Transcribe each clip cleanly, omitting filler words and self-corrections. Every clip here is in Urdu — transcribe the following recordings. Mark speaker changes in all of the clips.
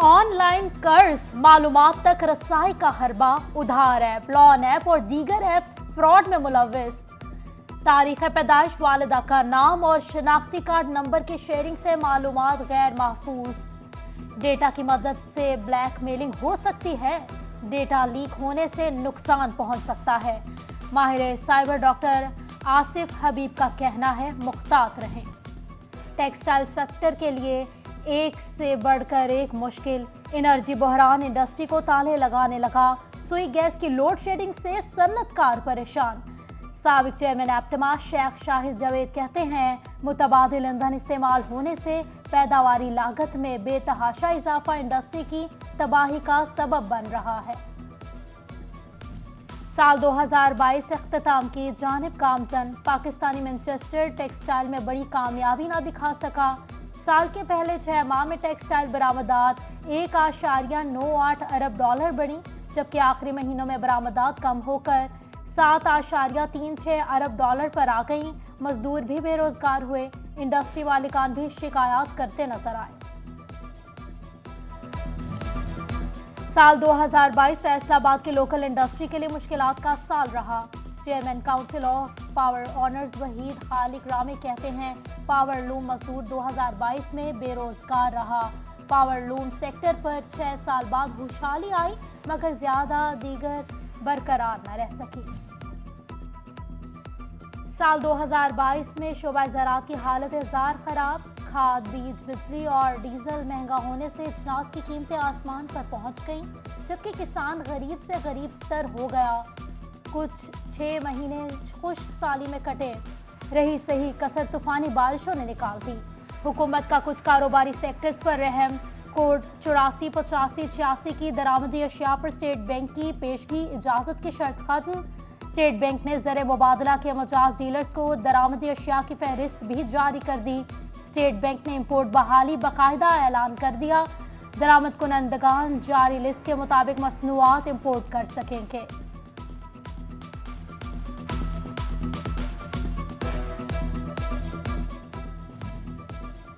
Speaker 1: آن لائن قرض معلومات تک رسائی کا حربہ، ادھار ایپ، لون ایپ اور دیگر ایپس فراڈ میں ملوث۔ تاریخ پیدائش، والدہ کا نام اور شناختی کارڈ نمبر کی شیئرنگ سے معلومات غیر محفوظ۔ ڈیٹا کی مدد سے بلیک میلنگ ہو سکتی ہے، ڈیٹا لیک ہونے سے نقصان پہنچ سکتا ہے۔ ماہر سائبر ڈاکٹر آصف حبیب کا کہنا ہے، محتاط رہیں۔ ٹیکسٹائل سیکٹر کے لیے ایک سے بڑھ کر ایک مشکل، انرجی بحران انڈسٹری کو تالے لگانے لگا، سوئی گیس کی لوڈ شیڈنگ سے صنعت کار پریشان۔ سابق چیئرمین ایپٹما شیخ شاہد جاوید کہتے ہیں، متبادل ایندھن استعمال ہونے سے پیداواری لاگت میں بے تحاشا اضافہ انڈسٹری کی تباہی کا سبب بن رہا ہے۔ سال 2022 اختتام کی جانب گامزن، پاکستانی مانچسٹر ٹیکسٹائل میں بڑی کامیابی نہ دکھا سکا۔ سال کے پہلے 6 ماہ میں ٹیکسٹائل برآمدات 1.98 ارب ڈالر بڑھی، جبکہ آخری مہینوں میں برآمدات کم ہو کر 7.36 ارب ڈالر پر آ گئیں۔ مزدور بھی بے روزگار ہوئے، انڈسٹری مالکان بھی شکایات کرتے نظر آئے۔ سال 2022 فیصل آباد کے لوکل انڈسٹری کے لیے مشکلات کا سال رہا۔ Chairman council of power owners Waheed Khaliq Rami کہتے ہیں، پاور لوم مزدور 2022 میں بے روزگار رہا۔ پاور لوم سیکٹر پر 6 سال بعد خوشحالی آئی، مگر زیادہ دیگر برقرار نہ رہ سکی۔ سال 2022 میں شعبہ زراعت کی حالت زار خراب، کھاد، بیج، بجلی اور ڈیزل مہنگا ہونے سے اجناس کی قیمتیں آسمان پر پہنچ گئیں، جبکہ کسان غریب سے غریب تر ہو گیا۔ کچھ 6 مہینے خشک سالی میں کٹے، رہی صحیح کسر طوفانی بارشوں نے نکال دی۔ حکومت کا کچھ کاروباری سیکٹرز پر رحم، کوڈ 848586 کی درآمدی اشیاء پر اسٹیٹ بینک کی پیشگی اجازت کی شرط ختم۔ اسٹیٹ بینک نے زر مبادلہ کے مجاز ڈیلرز کو درآمدی اشیاء کی فہرست بھی جاری کر دی۔ اسٹیٹ بینک نے امپورٹ بحالی باقاعدہ اعلان کر دیا، درآمد کنندگان جاری لسٹ کے مطابق مصنوعات امپورٹ کر سکیں گے۔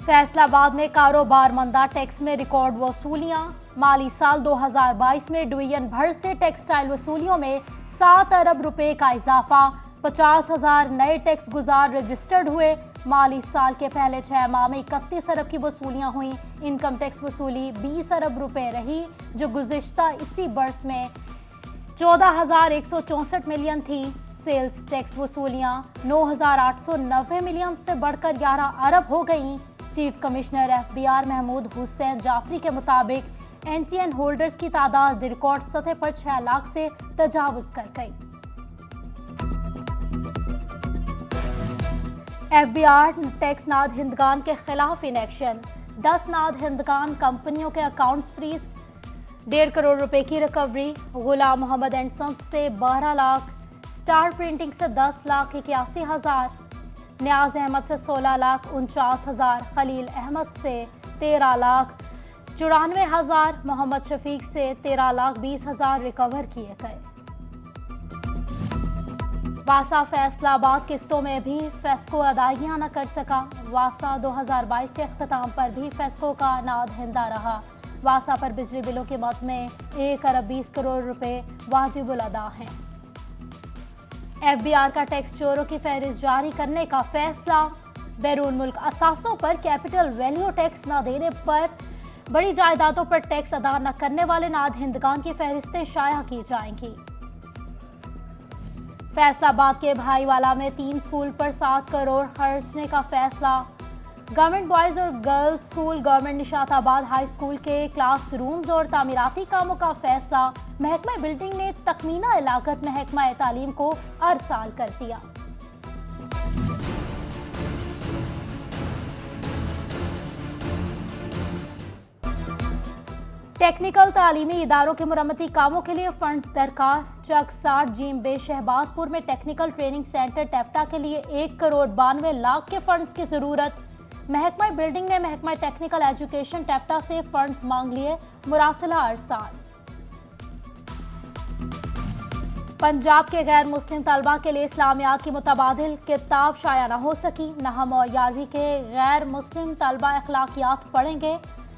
Speaker 1: فیصل آباد میں کاروبار مندہ، ٹیکس میں ریکارڈ وصولیاں۔ مالی سال 2022 میں ڈویژن بھر سے ٹیکسٹائل وصولیوں میں 7 ارب روپے کا اضافہ، 50,000 نئے ٹیکس گزار رجسٹرڈ ہوئے۔ مالی سال کے پہلے 6 ماہ میں 31 ارب کی وصولیاں ہوئیں۔ انکم ٹیکس وصولی 20 ارب روپے رہی، جو گزشتہ اسی برس میں 14,164 ملین تھی۔ سیلز ٹیکس وصولیاں 9,890 ملین سے بڑھ کر 11 ارب ہو گئیں۔ چیف کمشنر FBR محمود حسین جعفری کے مطابق NTN ہولڈرز کی تعداد ریکارڈ سطح پر 6 لاکھ سے تجاوز کر گئی۔ FBR ٹیکس ناد ہندگان کے خلاف ان ایکشن، 10 ناد ہندگان کمپنیوں کے اکاؤنٹس فریز، 1.5 کروڑ روپے کی recovery. Ghulam Muhammad and since سے 12 لاکھ، سٹار پرنٹنگ سے 10 لاکھ 81 ہزار، نیاز احمد سے 16 لاکھ 49 ہزار، خلیل احمد سے 13 لاکھ 94 ہزار، محمد شفیق سے 13 لاکھ 20 ہزار ریکور کیے گئے۔ واسا فیصل آباد قسطوں میں بھی فیسکو ادائیگیاں نہ کر سکا۔ واسا 2022 کے اختتام پر بھی فیسکو کا ناد ہندہ رہا۔ واسا پر بجلی بلوں کی مد میں 1 ارب 20 کروڑ روپے واجب الادا ہیں۔ FBR کا ٹیکس چوروں کی فہرست جاری کرنے کا فیصلہ، بیرون ملک اثاثوں پر کیپٹل ویلیو ٹیکس نہ دینے پر بڑی جائیدادوں پر ٹیکس ادا نہ کرنے والے ناد ہندگان کی فہرستیں شائع کی جائیں گی۔ فیصل آباد کے بھائی والا میں 3 سکول پر 7 کروڑ خرچنے کا فیصلہ۔ گورنمنٹ بوائز اور گرلز سکول، گورنمنٹ نشاط آباد ہائی سکول کے کلاس رومز اور تعمیراتی کاموں کا فیصلہ۔ محکمہ بلڈنگ نے تخمینہ لاگت محکمہ تعلیم کو ارسال کر دیا۔ ٹیکنیکل تعلیمی اداروں کے مرمتی کاموں کے لیے فنڈز درکار۔ چک 60 جیم بے شہباز پور میں ٹیکنیکل ٹریننگ سینٹر ٹیفٹا کے لیے 1 کروڑ 92 لاکھ کے فنڈز کی ضرورت۔ محکمہ بلڈنگ نے محکمہ ٹیکنیکل ایجوکیشن ٹیفٹا سے فنڈز مانگ لیے، مراسلہ ارسال۔ پنجاب کے غیر مسلم طلبہ کے لیے اسلامیات کی متبادل کتاب شائع نہ ہو سکی۔ نہم اور 11ویں کے غیر مسلم طلبہ اخلاقیات پڑھیں گے۔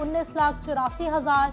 Speaker 1: 19,84,000,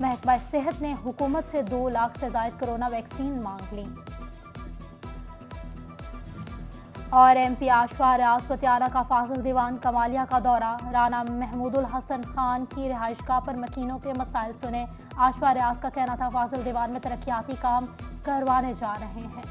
Speaker 1: محکمہ صحت نے حکومت سے 2 لاکھ سے زائد کورونا ویکسین مانگ لی۔ اور ایم پی آشوا ریاض پتیانہ کا فاضل دیوان کمالیہ کا دورہ، رانا محمود الحسن خان کی رہائش گاہ پر مکینوں کے مسائل سنے۔ آشوا ریاض کا کہنا تھا فاضل دیوان میں ترقیاتی کام کروانے جا رہے ہیں۔